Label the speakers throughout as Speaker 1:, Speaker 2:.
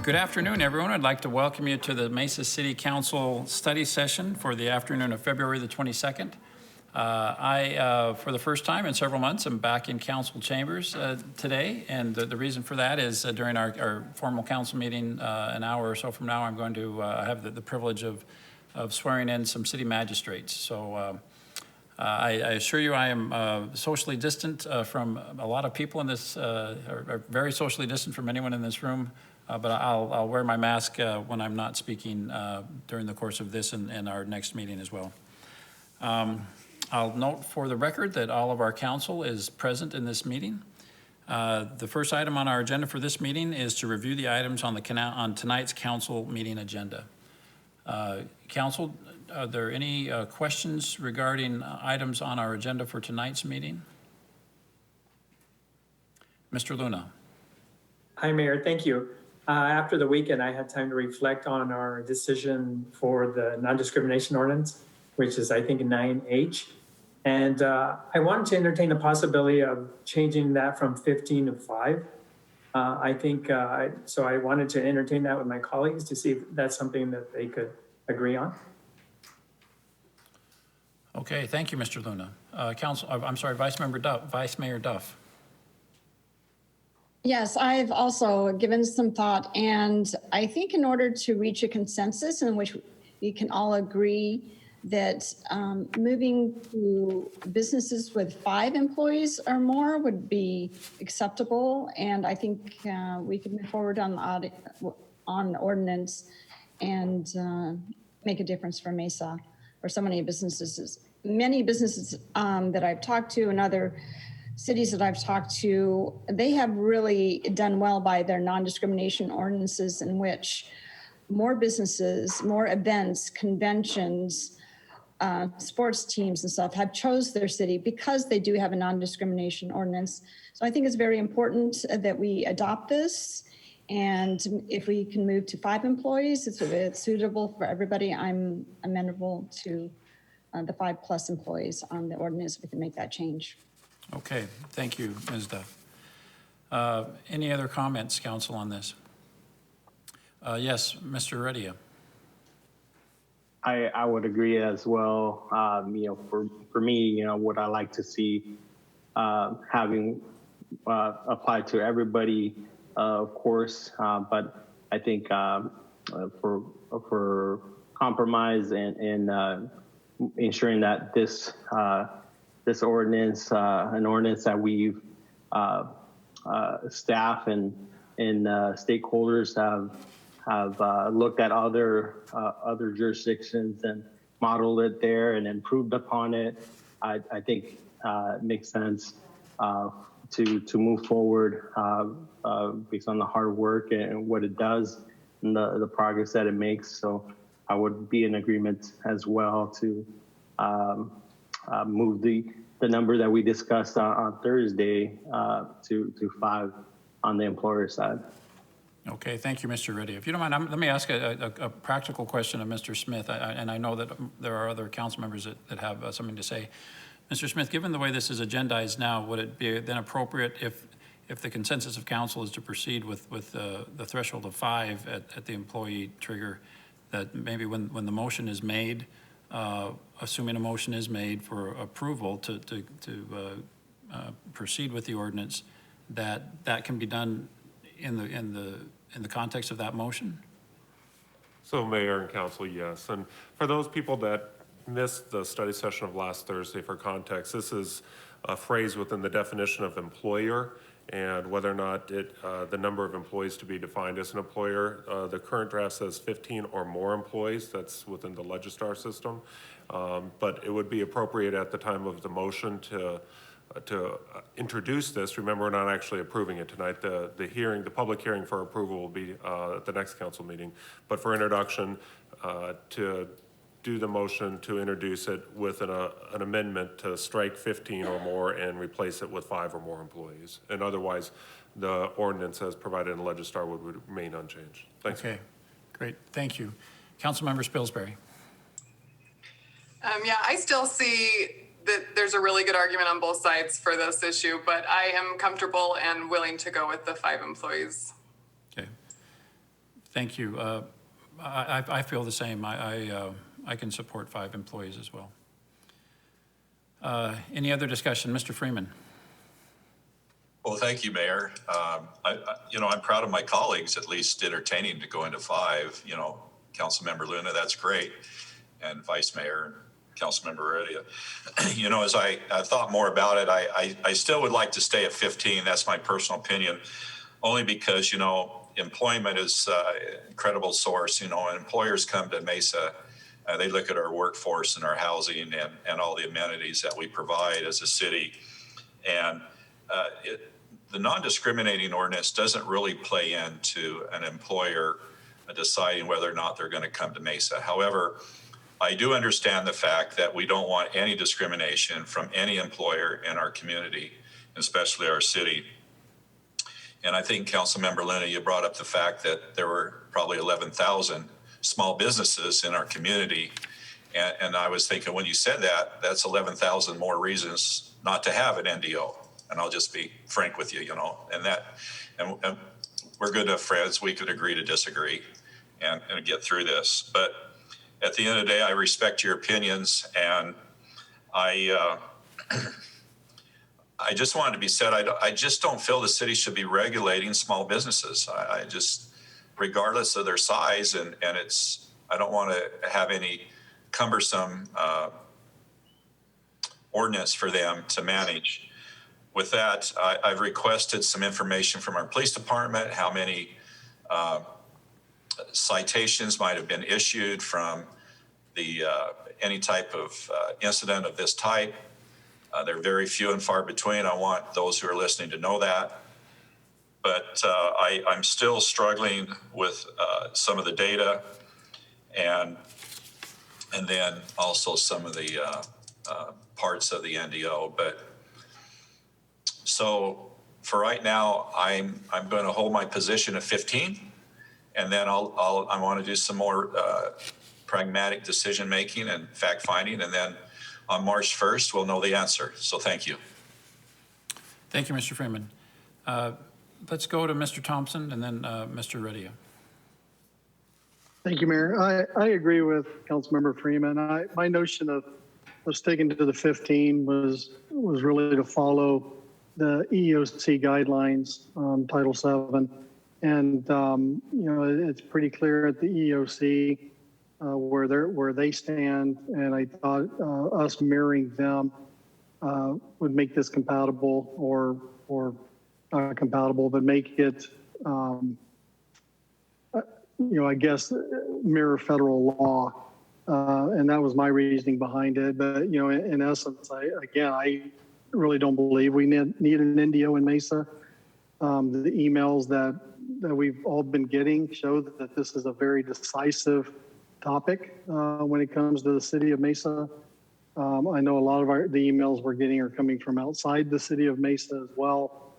Speaker 1: Good afternoon, everyone. I'd like to welcome you to the Mesa City Council study session for the afternoon of February the 22nd. For the first time in several months, I'm back in council chambers today, and the reason for that is during our formal council meeting an hour or so from now, I'm going to have the privilege of swearing in some city magistrates. So I assure you I am socially distant from a lot of people in this, or very socially distant from anyone in this room. But I'll wear my mask when I'm not speaking during the course of this and our next meeting as well. I'll note for the record that all of our council is present in this meeting. The first item on our agenda for this meeting is to review the items on tonight's council meeting agenda. Council, are there any questions regarding items on our agenda for tonight's meeting? Mr. Luna.
Speaker 2: Hi, Mayor. Thank you. After the weekend, I had time to reflect on our decision for the non-discrimination ordinance, which is, I think, 9H. And I wanted to entertain the possibility of changing that from 15 to 5. So I wanted to entertain that with my colleagues to see if that's something that they could agree on.
Speaker 1: Okay, thank you, Mr. Luna. Vice Mayor Duff.
Speaker 3: Yes, I've also given some thought, and I think in order to reach a consensus in which we can all agree that moving to businesses with 5 employees or more would be acceptable, and I think we could move forward on the ordinance and make a difference for Mesa, for so many businesses. Many businesses that I've talked to and other cities that I've talked to, they have really done well by their non-discrimination ordinances in which more businesses, more events, conventions, sports teams and stuff have chose their city because they do have a non-discrimination ordinance. So I think it's very important that we adopt this. And if we can move to 5 employees, it's suitable for everybody. I'm amenable to the 5+ employees on the ordinance. We can make that change.
Speaker 1: Okay, thank you, Ms. Duff. Any other comments, council, on this? Yes, Mr. Heredia.
Speaker 4: I would agree as well. For me, what I like to see having applied to everybody, of course, but I think for compromise and ensuring that this ordinance, an ordinance that we've staff and stakeholders have looked at other jurisdictions and modeled it there and improved upon it. I think it makes sense to move forward based on the hard work and what it does and the progress that it makes. So I would be in agreement as well to move the number that we discussed on Thursday to 5 on the employer side.
Speaker 1: Okay, thank you, Mr. Heredia. If you don't mind, let me ask a practical question of Mr. Smith, and I know that there are other council members that have something to say. Mr. Smith, given the way this is agendized now, would it be then appropriate if the consensus of council is to proceed with the threshold of 5 at the employee trigger, that maybe when the motion is made, assuming a motion is made for approval to proceed with the ordinance, that can be done in the context of that motion?
Speaker 5: So Mayor and Council, yes. And for those people that missed the study session of last Thursday, for context, this is a phrase within the definition of employer and whether or not the number of employees to be defined as an employer. The current draft says 15 or more employees. That's within the Legistar system. But it would be appropriate at the time of the motion to introduce this. Remember, we're not actually approving it tonight. The public hearing for approval will be at the next council meeting. But for introduction, to do the motion to introduce it with an amendment to strike 15 or more and replace it with 5 or more employees. And otherwise, the ordinance as provided in Legistar would remain unchanged. Thanks.
Speaker 1: Okay, great, thank you. Councilmember Spilsbury.
Speaker 6: Yeah, I still see that there's a really good argument on both sides for this issue, but I am comfortable and willing to go with the 5 employees.
Speaker 1: Okay. Thank you. I feel the same. I can support 5 employees as well. Any other discussion? Mr. Freeman?
Speaker 7: Well, thank you, Mayor. I'm proud of my colleagues, at least entertaining to go into 5. Councilmember Luna, that's great, and Vice Mayor, Councilmember Heredia. As I thought more about it, I still would like to stay at 15. That's my personal opinion, only because employment is an incredible source. And employers come to Mesa. They look at our workforce and our housing and all the amenities that we provide as a city. And the non-discriminating ordinance doesn't really play into an employer deciding whether or not they're going to come to Mesa. However, I do understand the fact that we don't want any discrimination from any employer in our community, especially our city. And I think, Councilmember Luna, you brought up the fact that there were probably 11,000 small businesses in our community. And I was thinking, when you said that, that's 11,000 more reasons not to have an NDO. And I'll just be frank with you, and we're good enough friends. We could agree to disagree and get through this. But at the end of the day, I respect your opinions, and I just wanted to be said, I just don't feel the city should be regulating small businesses. I just, regardless of their size, and I don't want to have any cumbersome ordinance for them to manage. With that, I've requested some information from our police department, how many citations might have been issued from any type of incident of this type. They're very few and far between. I want those who are listening to know that. But I'm still struggling with some of the data and then also some of the parts of the NDO. But so for right now, I'm going to hold my position at 15, and then I want to do some more pragmatic decision making and fact finding, and then on March 1st we'll know the answer. So thank you.
Speaker 1: Thank you, Mr. Freeman. Let's go to Mr. Thompson and then Mr. Heredia.
Speaker 8: Thank you, Mayor. I agree with Councilmember Freeman. My notion of sticking to the 15 was really to follow the EEOC guidelines, Title VII. And, it's pretty clear at the EEOC where they stand. And I thought us mirroring them would make this compatible or not compatible, but make it, I guess, mirror federal law. And that was my reasoning behind it. But, in essence, I really don't believe we need an NDO in Mesa. The emails that we've all been getting show that this is a very decisive topic when it comes to the city of Mesa. I know a lot of the emails we're getting are coming from outside the city of Mesa as well.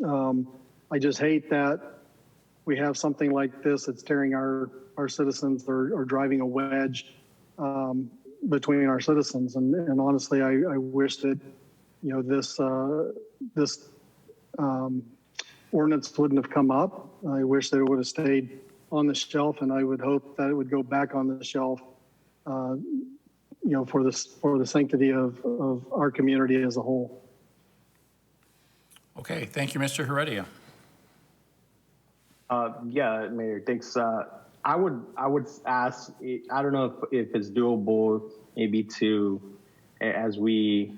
Speaker 8: I just hate that we have something like this that's tearing our citizens or driving a wedge between our citizens. And honestly, I wish that this ordinance wouldn't have come up. I wish that it would have stayed on the shelf, and I would hope that it would go back on the shelf, for the sanctity of our community as a whole.
Speaker 1: Okay, thank you, Mr. Heredia.
Speaker 4: Yeah, Mayor, thanks. I would ask, I don't know if it's doable, maybe to, as we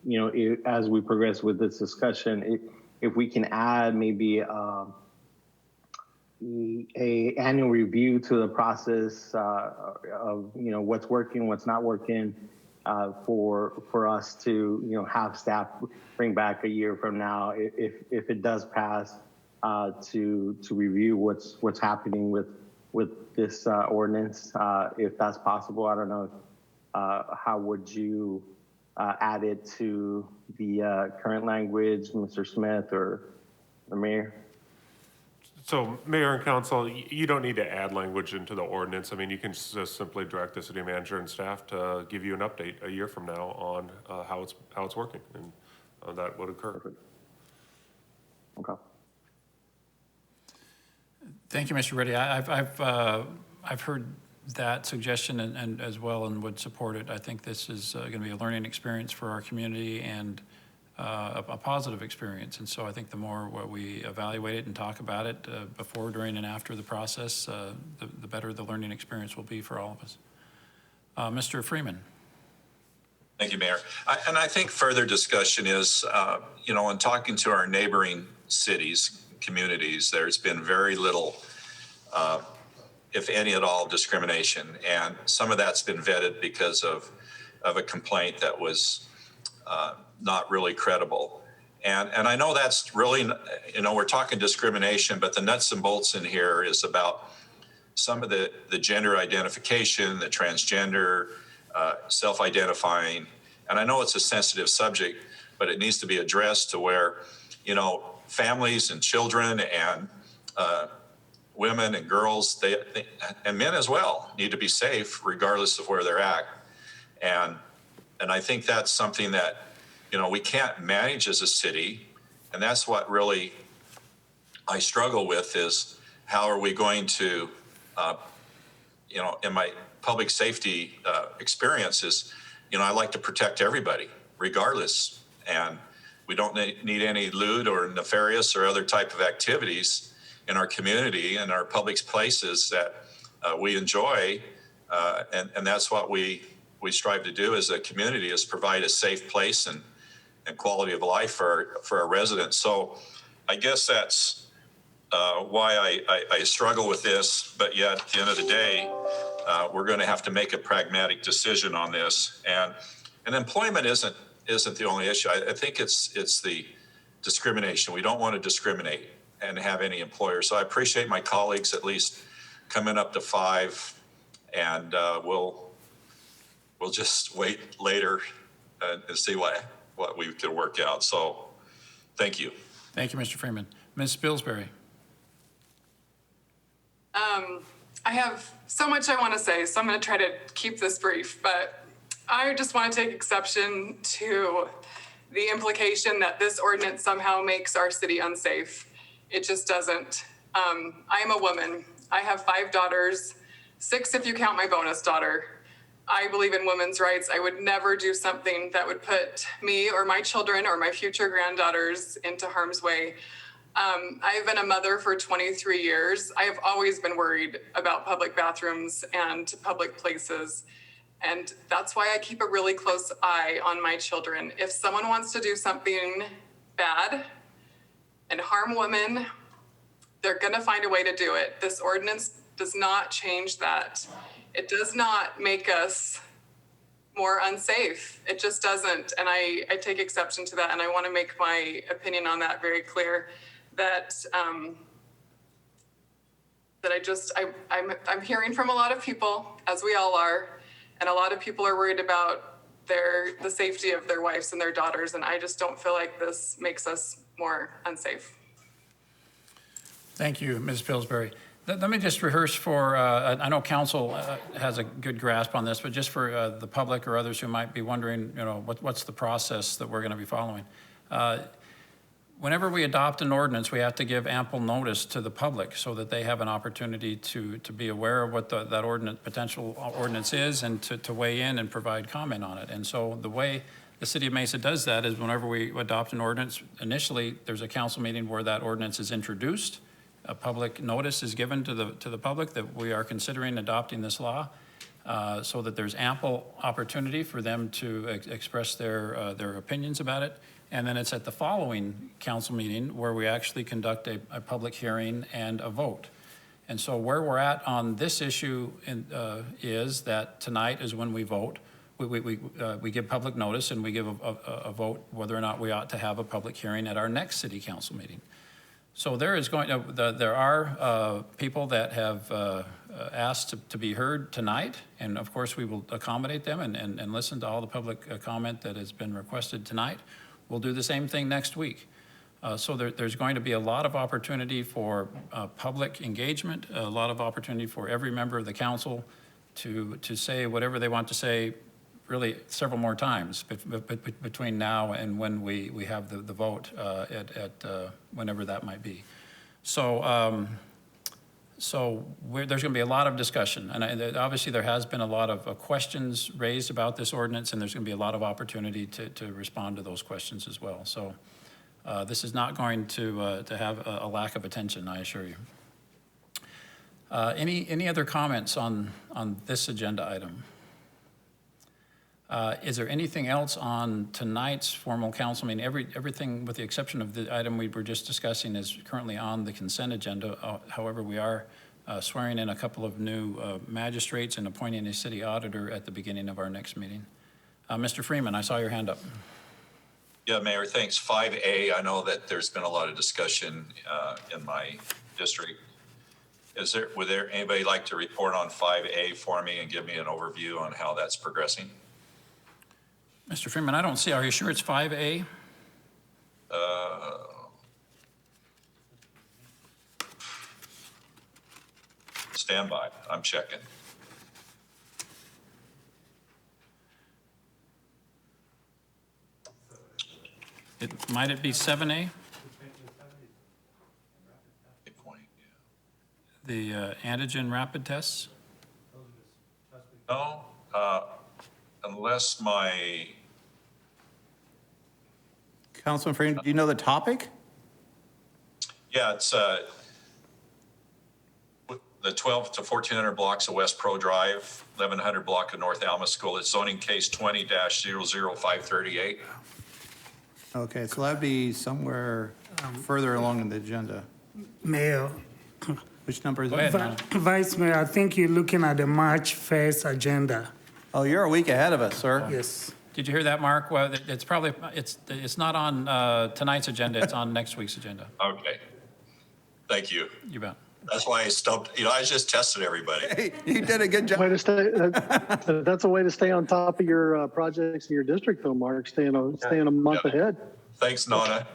Speaker 4: progress with this discussion, if we can add maybe a annual review to the process of what's working, what's not working, for us to have staff bring back a year from now, if it does pass, to review what's happening with this ordinance, if that's possible. I don't know. How would you add it to the current language, Mr. Smith or the mayor?
Speaker 5: So Mayor and Council, you don't need to add language into the ordinance. I mean, you can just simply direct the city manager and staff to give you an update a year from now on how it's working, and that would occur.
Speaker 4: Okay.
Speaker 1: Thank you, Mr. Reddy. I've heard that suggestion and as well and would support it. I think this is going to be a learning experience for our community and a positive experience. And so I think the more we evaluate it and talk about it before, during, and after the process, the better the learning experience will be for all of us. Mr. Freeman.
Speaker 7: Thank you, Mayor. And I think further discussion is, in talking to our neighboring cities, communities, there's been very little, if any at all, discrimination. And some of that's been vetted because of a complaint that was not really credible. And I know that's really, we're talking discrimination, but the nuts and bolts in here is about some of the gender identification, the transgender, self-identifying. And I know it's a sensitive subject, but it needs to be addressed to where, families and children and women and girls, and men as well, need to be safe regardless of where they're at. And I think that's something that, we can't manage as a city. And that's what really I struggle with is how are we going to, in my public safety experiences, I like to protect everybody regardless. And we don't need any lewd or nefarious or other type of activities in our community and our public places that we enjoy. And that's what we strive to do as a community, is provide a safe place and quality of life for our residents. So I guess that's why I struggle with this, but yet at the end of the day, we're going to have to make a pragmatic decision on this. And employment isn't the only issue. I think it's the discrimination. We don't want to discriminate and have any employer. So I appreciate my colleagues at least coming up to 5, and we'll just wait later and see what we can work out. So thank you.
Speaker 1: Thank you, Mr. Freeman. Ms. Spilsbury.
Speaker 6: I have so much I want to say, so I'm going to try to keep this brief, but I just want to take exception to the implication that this ordinance somehow makes our city unsafe. It just doesn't. I am a woman. I have 5 daughters, 6 if you count my bonus daughter. I believe in women's rights. I would never do something that would put me or my children or my future granddaughters into harm's way. I've been a mother for 23 years. I have always been worried about public bathrooms and public places. And that's why I keep a really close eye on my children. If someone wants to do something bad and harm women, they're going to find a way to do it. This ordinance does not change that. It does not make us more unsafe. It just doesn't. And I take exception to that. And I want to make my opinion on that very clear, that I'm hearing from a lot of people, as we all are, and a lot of people are worried about the safety of their wives and their daughters. And I just don't feel like this makes us more unsafe.
Speaker 1: Thank you, Ms. Pillsbury. Let me just rehearse for, I know council has a good grasp on this, but just for the public or others who might be wondering, what's the process that we're going to be following? Whenever we adopt an ordinance, we have to give ample notice to the public so that they have an opportunity to be aware of what that potential ordinance is and to weigh in and provide comment on it. And so the way the City of Mesa does that is whenever we adopt an ordinance, initially there's a council meeting where that ordinance is introduced. A public notice is given to the public that we are considering adopting this law, so that there's ample opportunity for them to express their opinions about it. And then it's at the following council meeting where we actually conduct a public hearing and a vote. And so where we're at on this issue is that tonight is when we vote. We give public notice and we give a vote whether or not we ought to have a public hearing at our next city council meeting. So there are people that have asked to be heard tonight, and of course we will accommodate them and listen to all the public comment that has been requested tonight. We'll do the same thing next week. So there's going to be a lot of opportunity for public engagement, a lot of opportunity for every member of the council to say whatever they want to say, really several more times between now and when we have the vote at whenever that might be. So So there's going to be a lot of discussion, and obviously there has been a lot of questions raised about this ordinance, and there's going to be a lot of opportunity to respond to those questions as well. So this is not going to have a lack of attention, I assure you. Any other comments on this agenda item? Is there anything else on tonight's formal council? I mean, everything with the exception of the item we were just discussing is currently on the consent agenda. However, we are swearing in a couple of new magistrates and appointing a city auditor at the beginning of our next meeting. Mr. Freeman, I saw your hand up.
Speaker 7: Yeah, Mayor, thanks. 5A, I know that there's been a lot of discussion in my district. Would there anybody like to report on 5A for me and give me an overview on how that's progressing?
Speaker 1: Mr. Freeman, I don't see, are you sure it's 5A?
Speaker 7: Stand by, I'm checking.
Speaker 1: Might it be 7A?
Speaker 7: Good point, yeah.
Speaker 1: The antigen rapid tests?
Speaker 7: No, unless my,
Speaker 9: Councilman Freeman, do you know the topic?
Speaker 7: yeah, it's the 12 to 1400 blocks of West Pro Drive, 1100 block of North Alma School. It's zoning case 20-00538.
Speaker 9: Okay, so that'd be somewhere further along in the agenda.
Speaker 10: Mayor,
Speaker 9: Which number is
Speaker 1: Go ahead,
Speaker 9: it?
Speaker 1: Nana.
Speaker 10: Vice Mayor, I think you're looking at the March 1st agenda.
Speaker 9: Oh, you're a week ahead of us, sir.
Speaker 10: Yes.
Speaker 1: Did you hear that, Mark? Well, it's probably, it's not on tonight's agenda, it's on next week's agenda.
Speaker 7: Okay, thank you.
Speaker 1: You bet.
Speaker 7: That's why I stumped, I just tested everybody.
Speaker 9: Hey, you did a good job.
Speaker 8: Way to stay. That's a way to stay on top of your projects in your district, though, Mark. Staying a month
Speaker 7: Yeah.
Speaker 8: ahead.
Speaker 7: Thanks, Nona.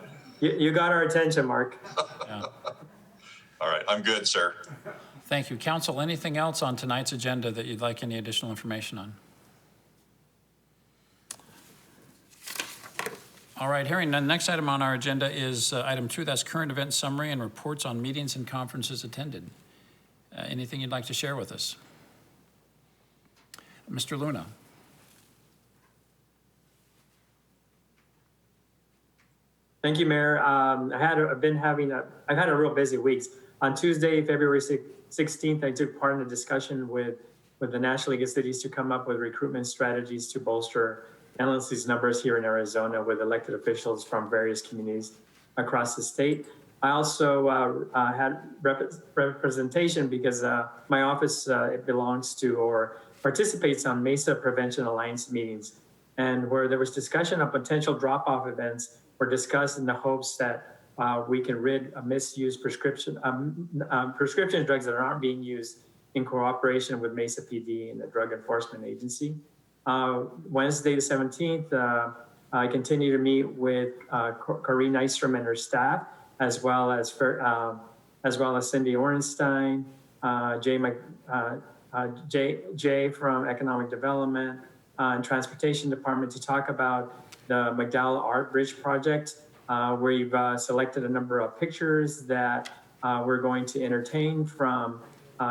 Speaker 2: You got our attention, Mark.
Speaker 1: Yeah.
Speaker 7: All right, I'm good, sir.
Speaker 1: Thank you. Council, anything else on tonight's agenda that you'd like any additional information on? All right, hearing none. Next item on our agenda is item 2, that's current event summary and reports on meetings and conferences attended. Anything you'd like to share with us? Mr. Luna.
Speaker 2: Thank you, Mayor. I've had a real busy week. On Tuesday, February 16th, I took part in a discussion with the National League of Cities to come up with recruitment strategies to bolster NLC's numbers here in Arizona with elected officials from various communities across the state. I also had representation because my office belongs to or participates on Mesa Prevention Alliance meetings, and where there was discussion of potential drop-off events were discussed in the hopes that we can rid of misused prescription drugs that aren't being used in cooperation with Mesa PD and the Drug Enforcement Agency. Wednesday the 17th, I continue to meet with Corrine Nystrom and her staff, as well as Cindy Orenstein, Jay from Economic Development and Transportation Department to talk about the McDowell Art Bridge project, where we've selected a number of pictures that we're going to entertain from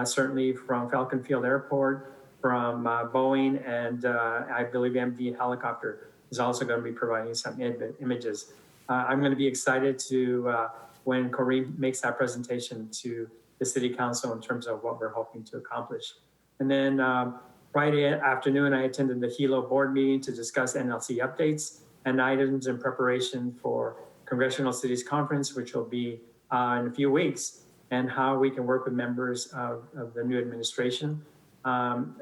Speaker 2: certainly from Falcon Field Airport, from Boeing, and I believe MD Helicopter is also going to be providing some images. I'm going to be excited to when Corrine makes that presentation to the City Council in terms of what we're hoping to accomplish. And then Friday afternoon, I attended the Hilo board meeting to discuss NLC updates and items in preparation for Congressional Cities Conference, which will be in a few weeks, and how we can work with members of the new administration.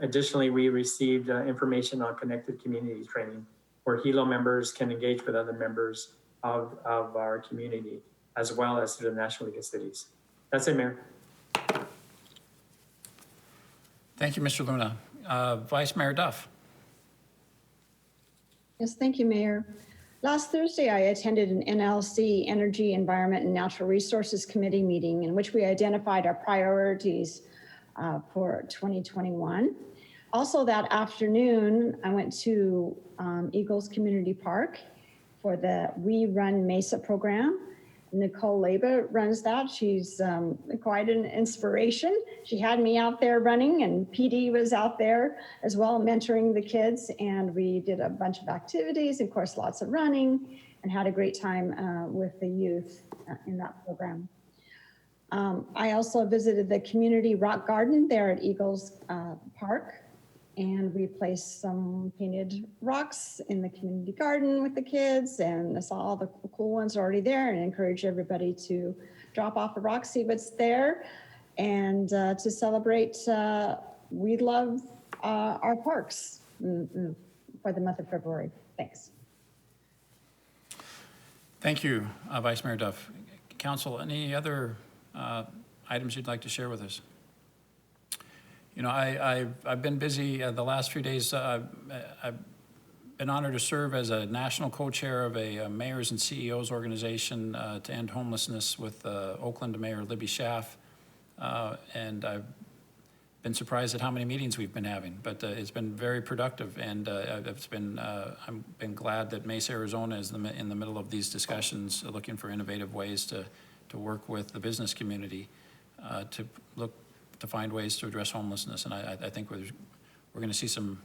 Speaker 2: Additionally, we received information on connected community training, where Hilo members can engage with other members of our community, as well as through the National League of Cities. That's it, Mayor.
Speaker 1: Thank you, Mr. Luna. Vice Mayor Duff.
Speaker 3: Yes, thank you, Mayor. Last Thursday, I attended an NLC Energy, Environment, and Natural Resources Committee meeting in which we identified our priorities for 2021. Also that afternoon, I went to Eagles Community Park for the We Run Mesa program, Nicole Leba runs that. She's quite an inspiration. She had me out there running, and PD was out there as well, mentoring the kids. And we did a bunch of activities, of course, lots of running, and had a great time with the youth in that program. I also visited the community rock garden there at Eagles Park. And we placed some painted rocks in the community garden with the kids, and I saw all the cool ones already there, and encourage everybody to drop off a rock, see what's there, and to celebrate We Love Our Parks for the month of February. Thanks.
Speaker 1: Thank you, Vice Mayor Duff. Council, any other items you'd like to share with us? You know, I've been busy the last few days. I've been honored to serve as a national co-chair of a mayors and CEOs organization to end homelessness with Oakland Mayor Libby Schaaf. And I've been surprised at how many meetings we've been having, but it's been very productive. And I've been glad that Mesa, Arizona is in the middle of these discussions, looking for innovative ways to work with the business community to find ways to address homelessness. And I think we're going to see some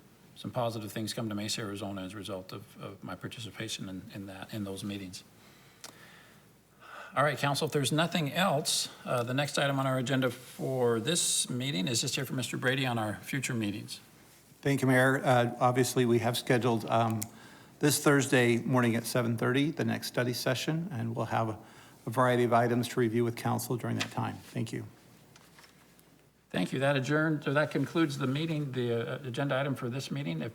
Speaker 1: positive things come to Mesa, Arizona as a result of my participation in those meetings. All right, Council, if there's nothing else, the next item on our agenda for this meeting is just hear from Mr. Brady on our future meetings.
Speaker 9: Thank you, Mayor. Obviously, we have scheduled this Thursday morning at 7:30, the next study session, and we'll have a variety of items to review with council during that time. Thank you.
Speaker 1: Thank you. That concludes the meeting, the agenda item for this meeting. If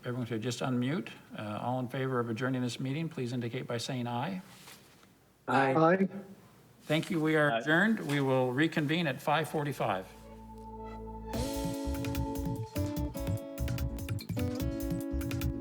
Speaker 1: everyone could just unmute. All in favor of adjourning this meeting, please indicate by saying aye.
Speaker 2: Aye.
Speaker 8: Aye.
Speaker 1: Thank you. We are adjourned. We will reconvene at 5:45.